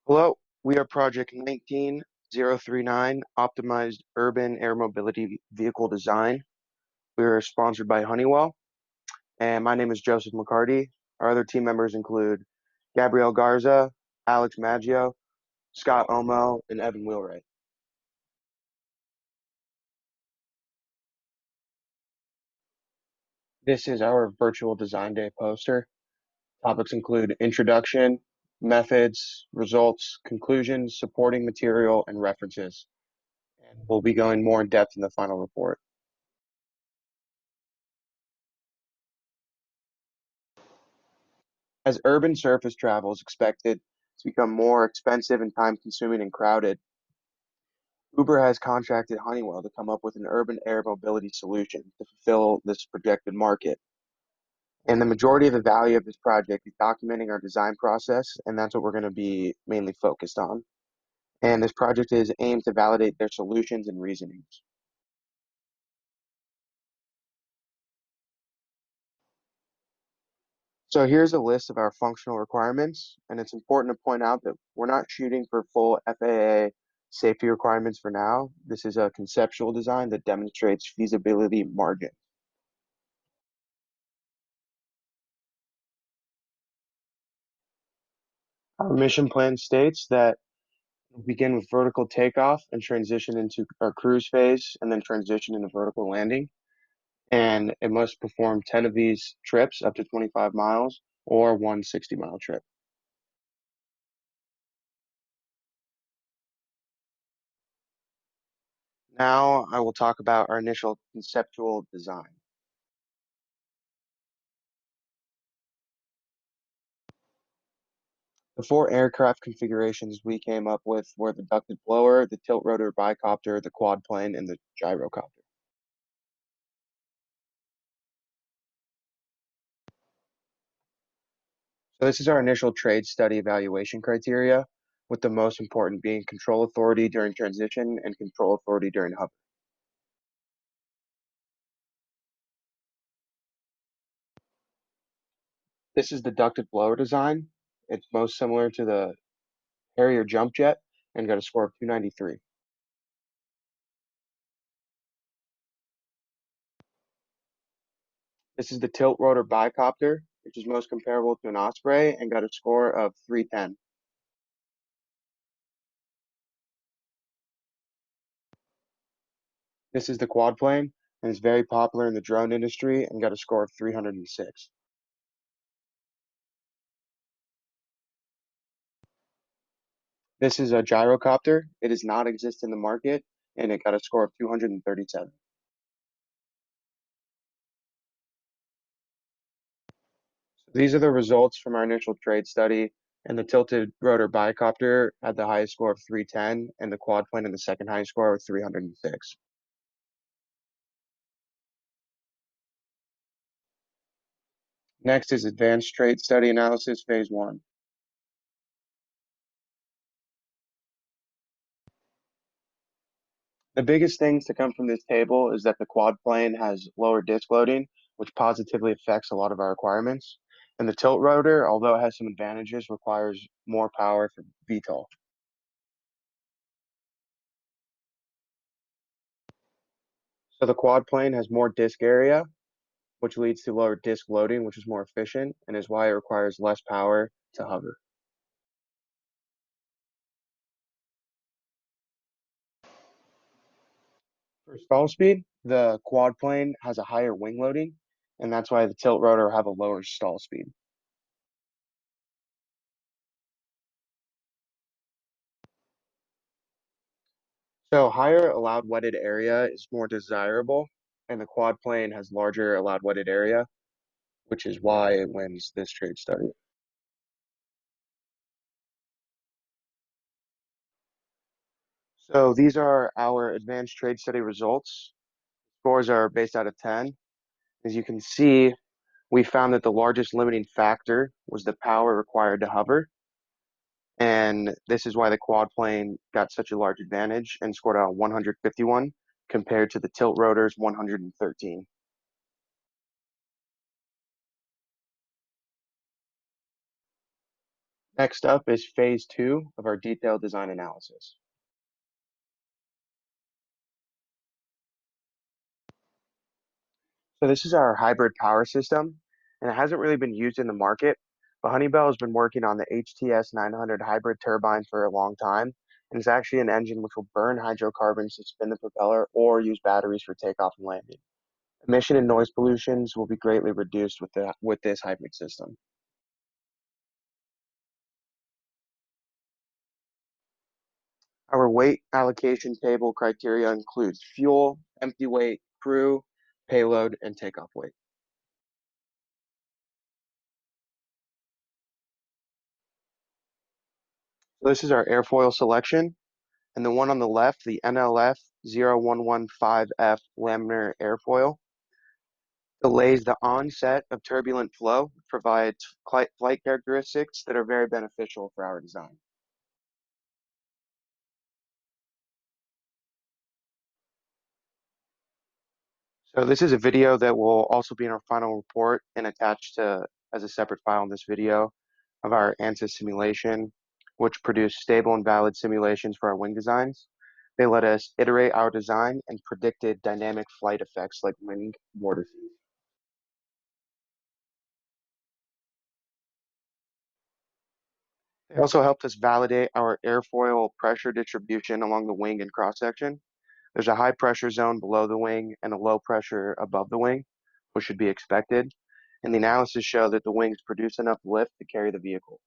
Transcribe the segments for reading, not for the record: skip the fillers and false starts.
Hello, we are Project 19039, Optimized Urban Air Mobility Vehicle Design. We are sponsored by Honeywell, and my name is Joseph McCarty. Our other team members include Gabrielle Garza, Alex Maggio, Scott Omo, and Evan Wheelwright. This is our virtual design day poster. Topics include introduction, methods, results, conclusions, supporting material, and references. And we'll be going more in depth in the final report. As urban surface travel is expected to become more expensive and time-consuming and crowded, Uber has contracted Honeywell to come up with an urban air mobility solution to fulfill this projected market. And the majority of the value of this project is documenting our design process, and that's what we're going to be mainly focused on. And this project is aimed to validate their solutions and reasonings. So here's a list of our functional requirements, and it's important to point out that we're not shooting for full FAA safety requirements for now. This is a conceptual design that demonstrates feasibility margin. Our mission plan states that we begin with vertical takeoff and transition into our cruise phase, and then transition into vertical landing. And it must perform 10 of these trips up to 25 miles or one 60-mile trip. Now I will talk about our initial conceptual design. The four aircraft configurations we came up with were the ducted blower, the tilt rotor bicopter, the quad plane, and the gyrocopter. So this is our initial trade study evaluation criteria, with the most important being control authority during transition and control authority during hover. This is the ducted blower design. It's most similar to the Harrier jump jet and got a score of 293. This is the tilt rotor bicopter, which is most comparable to an Osprey and got a score of 310. This is the quad plane and is very popular in the drone industry and got a score of 306. This is a gyrocopter. It does not exist in the market and it got a score of 237. So these are the results from our initial trade study, and the tilted rotor bicopter had the highest score of 310 and the quad plane had the second highest score of 306. Next is advanced trade study analysis phase 1. The biggest things to come from this table is that the quad plane has lower disk loading, which positively affects a lot of our requirements. And the tilt rotor, although it has some advantages, requires more power for VTOL. So the quad plane has more disk area, which leads to lower disk loading, which is more efficient, and is why it requires less power to hover. For stall speed, the quad plane has a higher wing loading, and that's why the tilt rotor have a lower stall speed. So higher allowed wetted area is more desirable, and the quad plane has larger allowed wetted area, which is why it wins this trade study. So these are our advanced trade study results. Scores are based out of 10. As you can see, we found that the largest limiting factor was the power required to hover. And this is why the quad plane got such a large advantage and scored a 151 compared to the tilt rotor's 113. Next up is phase 2 of our detailed design analysis. So this is our hybrid power system, and it hasn't really been used in the market, but Honeywell has been working on the HTS 900 hybrid turbine for a long time, and it's actually an engine which will burn hydrocarbons to spin the propeller or use batteries for takeoff and landing. Emission and noise pollutions will be greatly reduced with this hybrid system. Our weight allocation table criteria includes fuel, empty weight, crew, payload, and takeoff weight. So this is our airfoil selection, and the one on the left, the NLF 0115F laminar airfoil, delays the onset of turbulent flow, provides flight characteristics that are very beneficial for our design. So this is a video that will also be in our final report and attached to as a separate file in this video of our ANSYS simulation, which produced stable and valid simulations for our wing designs. They let us iterate our design and predicted dynamic flight effects like wing vortices. They also helped us validate our airfoil pressure distribution along the wing and cross section. There's a high pressure zone below the wing and a low pressure above the wing, which should be expected. And the analysis showed that the wings produce enough lift to carry the vehicle.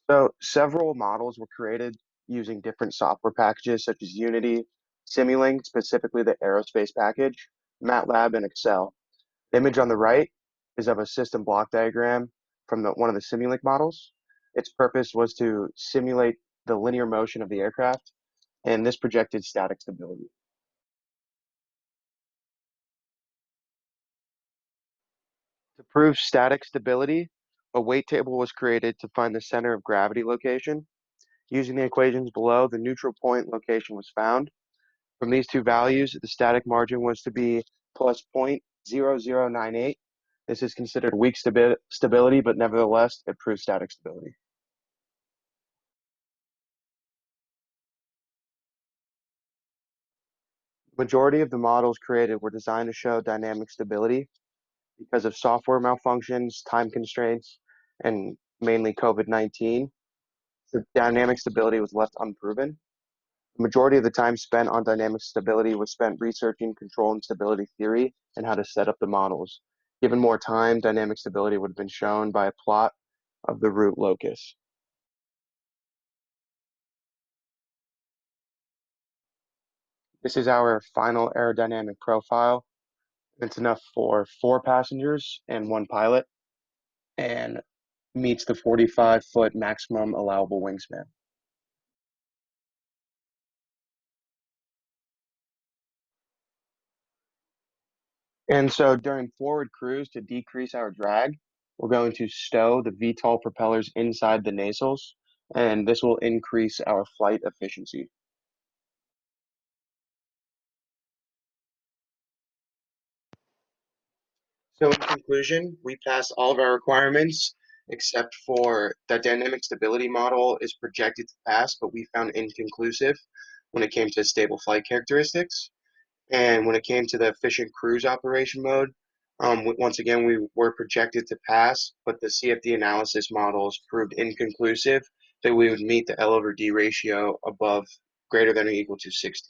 So several models were created using different software packages such as Unity, Simulink, specifically the aerospace package, MATLAB, and Excel. The image on the right is of a system block diagram from one of the Simulink models. Its purpose was to simulate the linear motion of the aircraft, and this projected static stability. To prove static stability, a weight table was created to find the center of gravity location. Using the equations below, the neutral point location was found. From these two values, the static margin was to be plus 0.0098. This is considered weak stability, but nevertheless, it proves static stability. The majority of the models created were designed to show dynamic stability because of software malfunctions, time constraints, and mainly COVID-19. The dynamic stability was left unproven. The majority of the time spent on dynamic stability was spent researching control and stability theory and how to set up the models. Given more time, dynamic stability would have been shown by a plot of the root locus. This is our final aerodynamic profile. It's enough for 4 passengers and 1 pilot and meets the 45-foot maximum allowable wingspan. And so during forward cruise, to decrease our drag, we're going to stow the VTOL propellers inside the nacelles, and this will increase our flight efficiency. So in conclusion, we passed all of our requirements except for the dynamic stability model is projected to pass, but we found inconclusive when it came to stable flight characteristics. And when it came to the efficient cruise operation mode, once again, we were projected to pass, but the CFD analysis models proved inconclusive that we would meet the L over D ratio above greater than or equal to 60.